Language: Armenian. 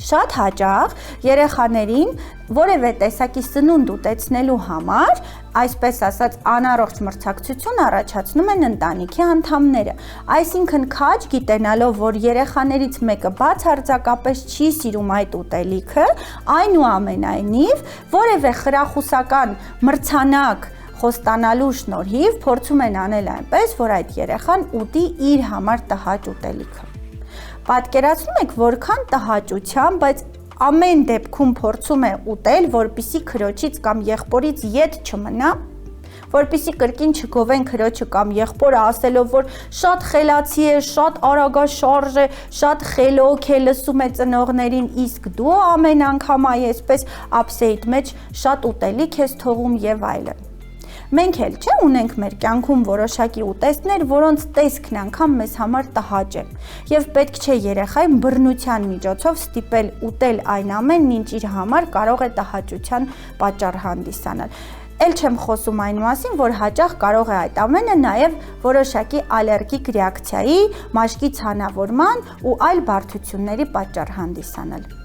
Շատ հաճախ երեխաներին որևէ տեսակի սնունդ ուտեցնելու համար, այսպես ասած, անառողջ մրցակցություն առաջացնում են ընտանիքի անդամները։ Այսինքն քաջ գիտենալով, որ երեխաներից մեկը բացարձակապես չի սիրում այդ ուտելիքը, այնուամենայնիվ որևէ խրախուսական մրցանակ խոստանալու շնորհիվ փորձում են անել այնպես, որ այդ երեխան ուտի իր համար տհաճ ուտելիքը։ Պատկերացնում եք, որքան տհաճության, բայց ամեն դեպքում փորձում է ուտել, որպեսզի քրոջից կամ եղբորից ետ չմնա, որպեսզի կրկին չգովեն քրոջը կամ եղբորը ասելով, որ շատ խելացի է, շատ արագաշարժ է, շատ խելոք է, լսում է ծնողներին, իսկ դու ամեն անգամ այսպես ափսեիդ մեջ շատ ուտելիք ես թողում եւ այլն։ Մենք էլ չէ ունենք մեր կյանքում որոշակի ուտեստներ, որոնց տեսքն անգամ մեզ համար տհաճ է, եւ պետք չէ երեխային բռնության միջոցով ստիպել ուտել այն ամենն, ինչ իր համար կարող է տհաճության պատճառ հանդիսանալ։ Էլ չեմ խոսում այն մասին, որ հաճախ կարող է այդ ամենը նաև որոշակի ալերգիկ ռեակցիայի, մաշկի ցանավորման ու այլ բարդությունների պատճառ հանդիսանալ։